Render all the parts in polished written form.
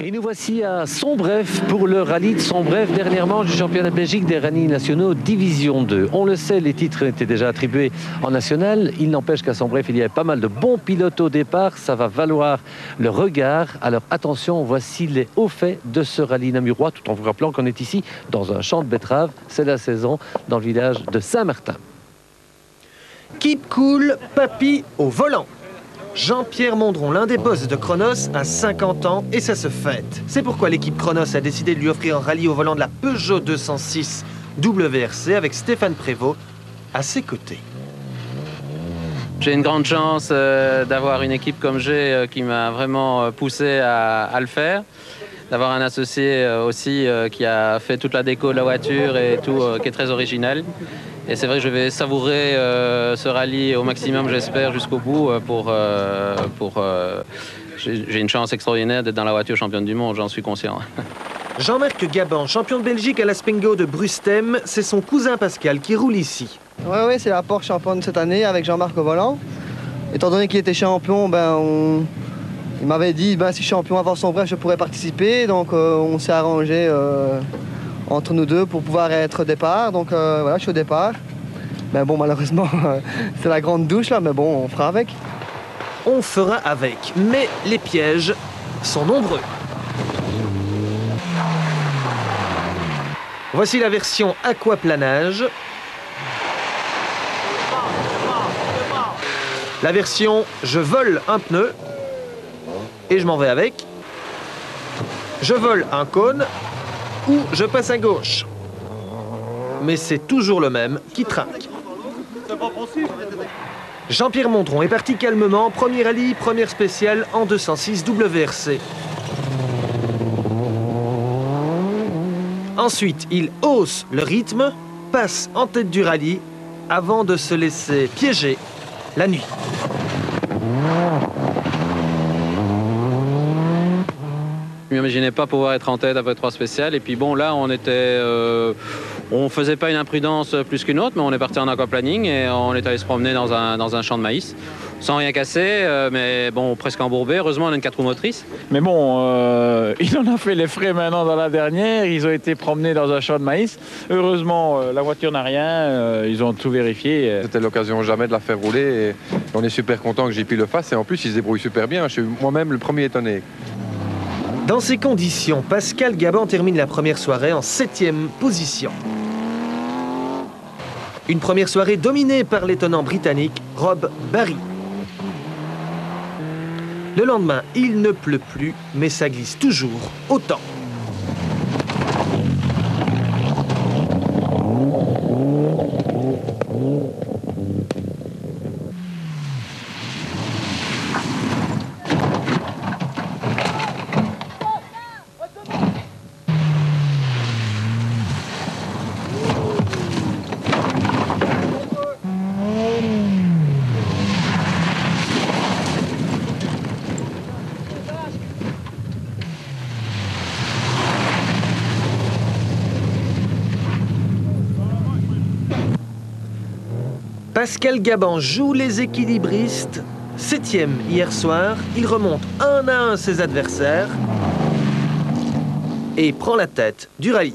Et nous voici à Sombref pour le rallye de Sombref, dernière manche du championnat de Belgique des rallyes nationaux Division 2. On le sait, les titres étaient déjà attribués en national. Il n'empêche qu'à Sombref, il y avait pas mal de bons pilotes au départ. Ça va valoir le regard. Alors attention, voici les hauts faits de ce rallye namurois, tout en vous rappelant qu'on est ici dans un champ de betteraves. C'est la saison dans le village de Saint-Martin. Keep cool, papy au volant. Jean-Pierre Mondron, l'un des boss de Chronos, a 50 ans et ça se fête. C'est pourquoi l'équipe Chronos a décidé de lui offrir un rallye au volant de la Peugeot 206 WRC avec Stéphane Prévost à ses côtés. J'ai une grande chance d'avoir une équipe comme j'ai qui m'a vraiment poussé à le faire. D'avoir un associé aussi qui a fait toute la déco de la voiture et tout, qui est très original. Et c'est vrai que je vais savourer ce rallye au maximum, j'espère, jusqu'au bout. J'ai une chance extraordinaire d'être dans la voiture championne du monde, j'en suis conscient. Jean-Marc Gabin, champion de Belgique à la Spengo de Brustem, c'est son cousin Pascal qui roule ici. Oui, c'est la Porsche championne cette année avec Jean-Marc au volant. Étant donné qu'il était champion, il m'avait dit si champion avant son bref, je pourrais participer. Donc on s'est arrangé entre nous deux pour pouvoir être au départ. Donc voilà, je suis au départ. Mais bon, malheureusement, c'est la grande douche là, mais bon, on fera avec. On fera avec, mais les pièges sont nombreux. Voici la version aquaplanage. La version je vole un pneu et je m'en vais avec. Je vole un cône ou je passe à gauche. Mais c'est toujours le même qui trinque. Jean-Pierre Mondron est parti calmement, premier rallye, première spéciale en 206 WRC. Ensuite, il hausse le rythme, passe en tête du rallye avant de se laisser piéger la nuit. Je ne m'imaginais pas pouvoir être en tête après 3 spéciales. Et puis bon, là, on faisait pas une imprudence plus qu'une autre, mais on est parti en aquaplaning et on est allé se promener dans un champ de maïs. Sans rien casser, mais bon, presque embourbé. Heureusement, on a une 4 roues motrices. Mais bon, il en a fait les frais maintenant dans la dernière. Ils ont été promenés dans un champ de maïs. Heureusement, la voiture n'a rien. Ils ont tout vérifié. C'était l'occasion jamais de la faire rouler. Et on est super content que JP le fasse. Et en plus, il se débrouille super bien. Je suis moi-même le premier étonné. Dans ces conditions, Pascal Gabin termine la première soirée en 7e position. Une première soirée dominée par l'étonnant britannique Rob Barry. Le lendemain, il ne pleut plus, mais ça glisse toujours autant. Pascal Gabin joue les équilibristes. 7e hier soir, il remonte un à un ses adversaires et prend la tête du rallye.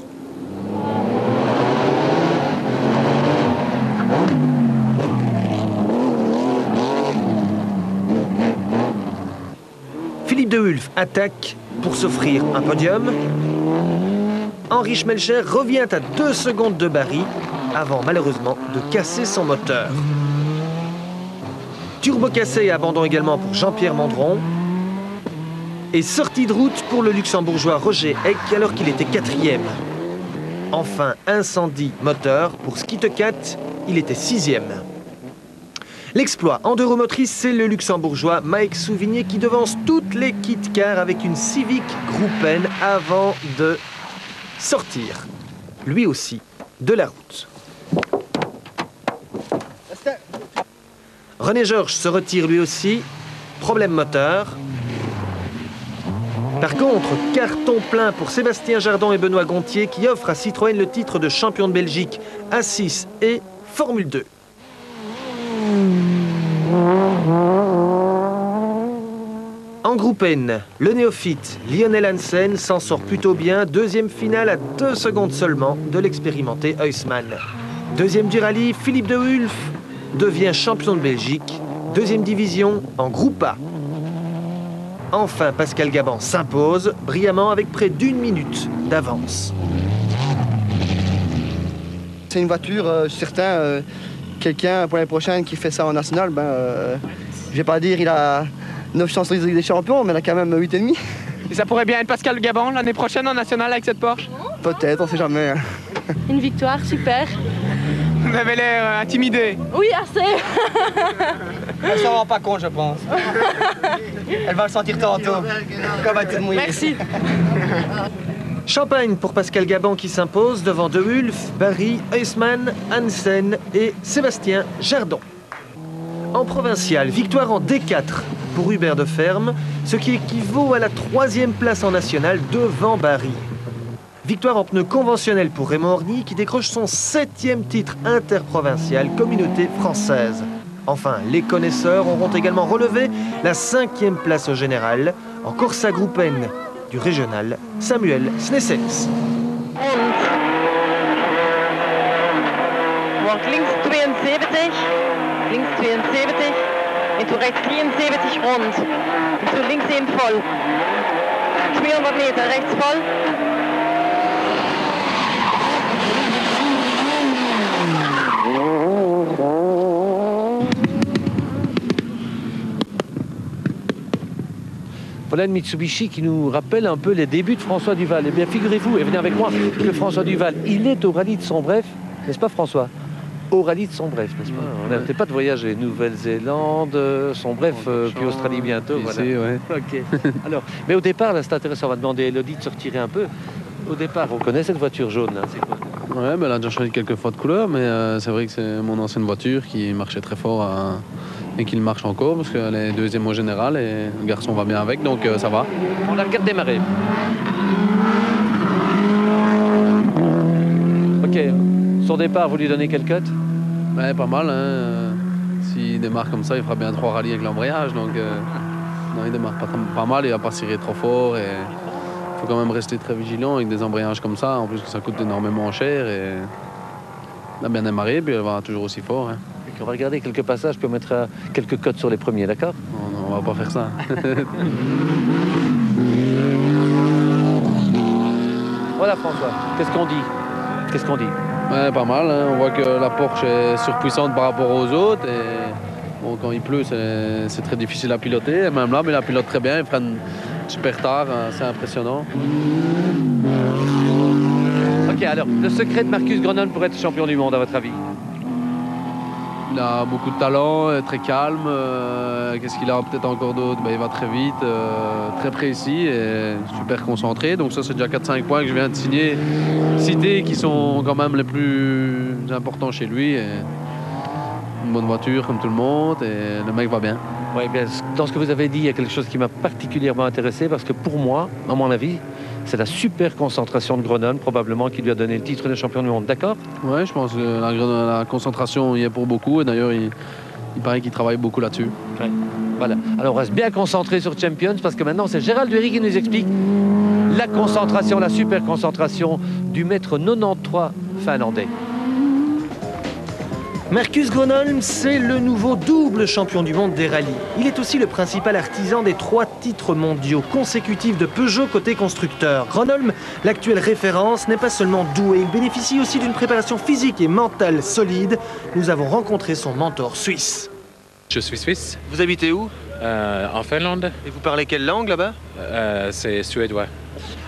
Philippe de Wulf attaque pour s'offrir un podium. Henri Schmelcher revient à 2 secondes de Barry avant malheureusement de casser son moteur. Turbo cassé et abandon également pour Jean-Pierre Mondron. Et sortie de route pour le luxembourgeois Roger Eck alors qu'il était 4e. Enfin, incendie moteur pour Skitocat, il était 6e. L'exploit en 2 roues motrices, c'est le luxembourgeois Mike Souvigné qui devance toutes les kit cars avec une Civic Groupen avant de sortir, lui aussi, de la route. René Georges se retire lui aussi, problème moteur. Par contre, carton plein pour Sébastien Jardon et Benoît Gontier qui offrent à Citroën le titre de champion de Belgique A6 et Formule 2. En groupe N, le néophyte Lionel Hansen s'en sort plutôt bien. Deuxième finale à 2 secondes seulement de l'expérimenté Huisman. Deuxième du rallye, Philippe de Wulf devient champion de Belgique. Deuxième division en groupe A. Enfin, Pascal Gabon s'impose brillamment avec près d'1 minute d'avance. C'est une voiture, certain, quelqu'un pour l'année prochaine qui fait ça en national, je vais pas dire il a 9 chances de Ligue des Champions, mais il a quand même 8,5. Et ça pourrait bien être Pascal Gabon l'année prochaine en national avec cette Porsche? Peut-être, on sait jamais. Une victoire, super. Vous avez l'air intimidé. Oui, assez. Elle s'en rend pas compte, je pense. Elle va le sentir tantôt. Comme elle va être mouillée. Merci. Champagne pour Pascal Gabon qui s'impose devant De Wulf, Barry, Huisman, Hansen et Sébastien Jardon. En provincial, victoire en D4 pour Hubert de Ferme, ce qui équivaut à la 3e place en national devant Barry. Victoire en pneu conventionnel pour Raymond Orny qui décroche son 7e titre interprovincial communauté française. Enfin, les connaisseurs auront également relevé la 5e place au général en Corsa Groupe N du régional Samuel Snessex. Want links 72, links 72 en toe rechts 73 rond. En toe links 1 vol. 200 meter rechts vol. Voilà une Mitsubishi qui nous rappelle un peu les débuts de François Duval. Eh bien, figurez-vous, et venez avec moi, que François Duval, il est au rallye de Sombref, n'est-ce pas François? Au rallye de Sombref, n'est-ce pas? On n'arrêtait pas de voyager. Nouvelle-Zélande, Sombref, puis Australie bientôt. Voilà. Ici, ouais. Ok. Alors, mais au départ, là, c'est intéressant, on va demander à Elodie de se retirer un peu. Au départ, on connaît cette voiture jaune, là, c'est quoi? Ouais, elle a déjà changé quelques fois de couleur, mais c'est vrai que c'est mon ancienne voiture qui marchait très fort et qui marche encore parce qu'elle est 2e au général et le garçon va bien avec, donc ça va. On la regarde démarrer. Ok, son départ, vous lui donnez quel cut? Ouais, pas mal. Hein. S'il démarre comme ça, il fera bien 3 rallyes avec l'embrayage, donc non, il démarre pas mal, il va pas cirer trop fort et il faut quand même rester très vigilant avec des embrayages comme ça, en plus que ça coûte énormément cher et elle a bien démarré, puis elle va toujours aussi fort. Hein. On va regarder quelques passages, puis on mettra quelques cotes sur les premiers, d'accord? Non, on va pas faire ça. Voilà François, qu'est-ce qu'on dit? Qu'est-ce qu'on dit? Ouais, pas mal, hein. On voit que la Porsche est surpuissante par rapport aux autres et bon, quand il pleut, c'est très difficile à piloter. Et même là, mais il la pilote très bien, il freine super tard, c'est impressionnant. Ok, alors, le secret de Marcus Gronholm pour être champion du monde, à votre avis? Il a beaucoup de talent, très calme. Qu'est-ce qu'il a peut-être encore d'autre? Il va très vite, très précis et super concentré. Donc ça, c'est déjà 4-5 points que je viens de citer qui sont quand même les plus importants chez lui. Et une bonne voiture comme tout le monde et le mec va bien. Oui, bien, dans ce que vous avez dit, il y a quelque chose qui m'a particulièrement intéressé parce que pour moi, à mon avis, c'est la super concentration de Gronholm, probablement, qui lui a donné le titre de champion du monde, d'accord? Oui, je pense que la concentration y est pour beaucoup. Et d'ailleurs, il paraît qu'il travaille beaucoup là-dessus. Ouais. Voilà. Alors, on reste bien concentré sur Champions parce que maintenant, c'est Gérald Dury qui nous explique la concentration, la super concentration du maître 93 finlandais. Marcus Gronholm, c'est le nouveau double champion du monde des rallyes. Il est aussi le principal artisan des 3 titres mondiaux consécutifs de Peugeot côté constructeur. Gronholm, l'actuelle référence, n'est pas seulement doué, il bénéficie aussi d'une préparation physique et mentale solide. Nous avons rencontré son mentor suisse. Je suis suisse. Vous habitez où? En Finlande. Et vous parlez quelle langue là-bas? C'est suédois.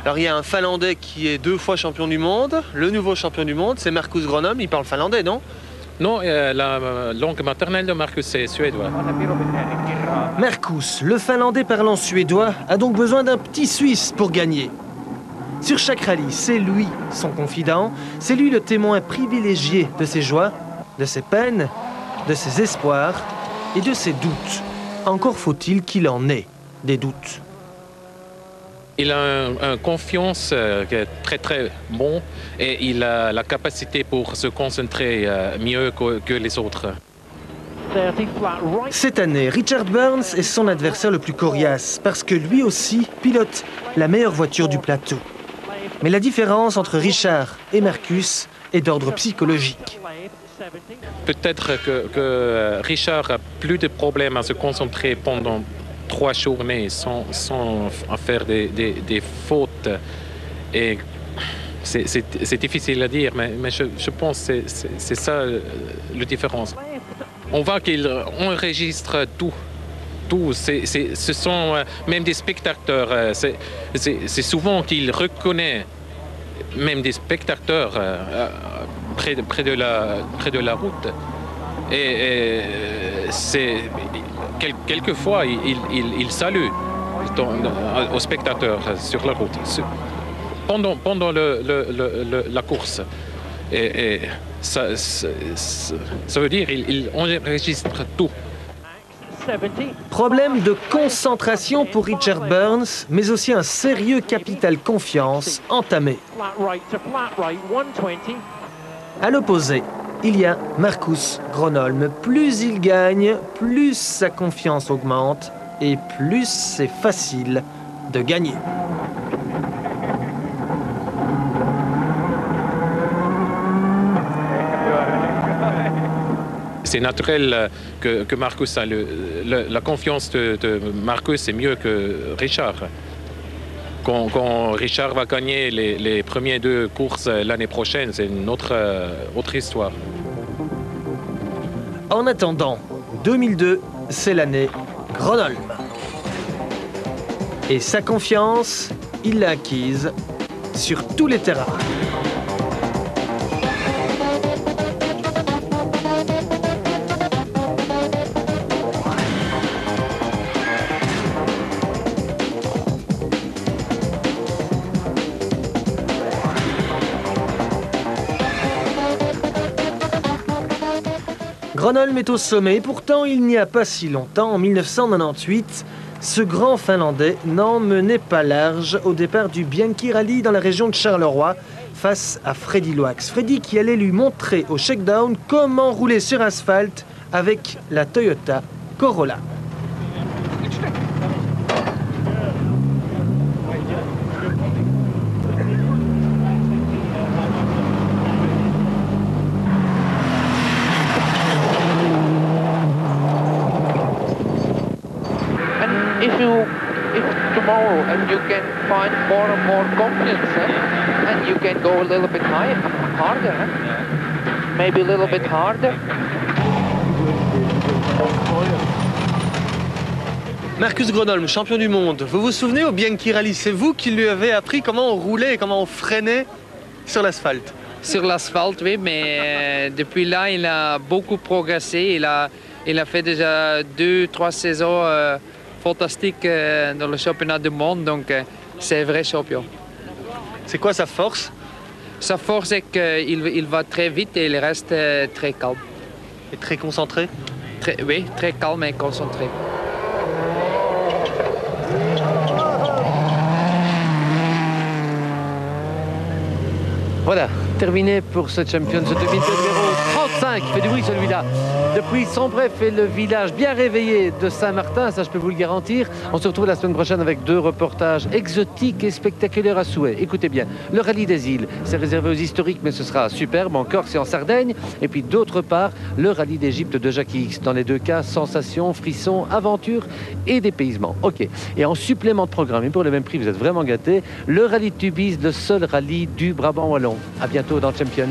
Alors il y a un Finlandais qui est 2 fois champion du monde. Le nouveau champion du monde, c'est Marcus Gronholm. Il parle finlandais, non? Non, la langue maternelle de Marcus, c'est suédois. Marcus, le Finlandais parlant suédois, a donc besoin d'un petit Suisse pour gagner. Sur chaque rallye, c'est lui son confident, c'est lui le témoin privilégié de ses joies, de ses peines, de ses espoirs et de ses doutes. Encore faut-il qu'il en ait des doutes. Il a une confiance qui est très très bon et il a la capacité pour se concentrer mieux que les autres. Cette année, Richard Burns est son adversaire le plus coriace parce que lui aussi pilote la meilleure voiture du plateau. Mais la différence entre Richard et Marcus est d'ordre psychologique. Peut-être que Richard a plus de problèmes à se concentrer pendant 3 journées sans faire des fautes. Et c'est difficile à dire, mais je pense que c'est ça la différence. On voit qu'il enregistre tout. Ce sont même des spectateurs. C'est souvent qu'il reconnaît même des spectateurs près de la route. Et quelquefois, il salue aux spectateurs sur la route pendant la course. Et ça veut dire qu'il enregistre tout. Problème de concentration pour Richard Burns, mais aussi un sérieux capital confiance entamé. À l'opposé, il y a Marcus Gronholm. Plus il gagne, plus sa confiance augmente et plus c'est facile de gagner. C'est naturel que Marcus a la confiance de Marcus est mieux que Richard. Quand Richard va gagner les premières 2 courses l'année prochaine, c'est une autre histoire. En attendant, 2002, c'est l'année Gronholm. Et sa confiance, il l'a acquise sur tous les terrains. Gronholm est au sommet, pourtant il n'y a pas si longtemps, en 1998, ce grand Finlandais n'en menait pas large au départ du Bianchi Rally dans la région de Charleroi face à Freddy Loax. Freddy qui allait lui montrer au shakedown comment rouler sur asphalte avec la Toyota Corolla. If tomorrow and you can find more and more confidence, and you can go a little bit harder, maybe a little bit harder. Marcus Gronholm, champion du monde, vous vous souvenez au Bianchi Rally, c'est vous qui lui avez appris comment on roulait et comment on freinait sur l'asphalte? Sur l'asphalte, oui, mais depuis là, il a beaucoup progressé. Il a fait déjà 2-3 saisons fantastiques dans le championnat du monde, donc c'est un vrai champion. C'est quoi sa force? Sa force est qu'il va très vite et il reste très calme. Et très concentré? Oui, très calme et concentré. Voilà, terminé pour ce Champions 2002 numéro 35. Il fait du bruit celui-là. Depuis Sombref et le village bien réveillé de Saint-Martin, ça je peux vous le garantir. On se retrouve la semaine prochaine avec 2 reportages exotiques et spectaculaires à souhait. Écoutez bien, le rallye des îles, c'est réservé aux historiques, mais ce sera superbe en Corse et en Sardaigne. Et puis d'autre part, le rallye d'Égypte de Jackie X. Dans les 2 cas, sensation, frisson, aventure et dépaysement. Ok. Et en supplément de programme, et pour le même prix, vous êtes vraiment gâtés, le rallye de Tubize, le seul rallye du Brabant wallon. À bientôt dans Champions.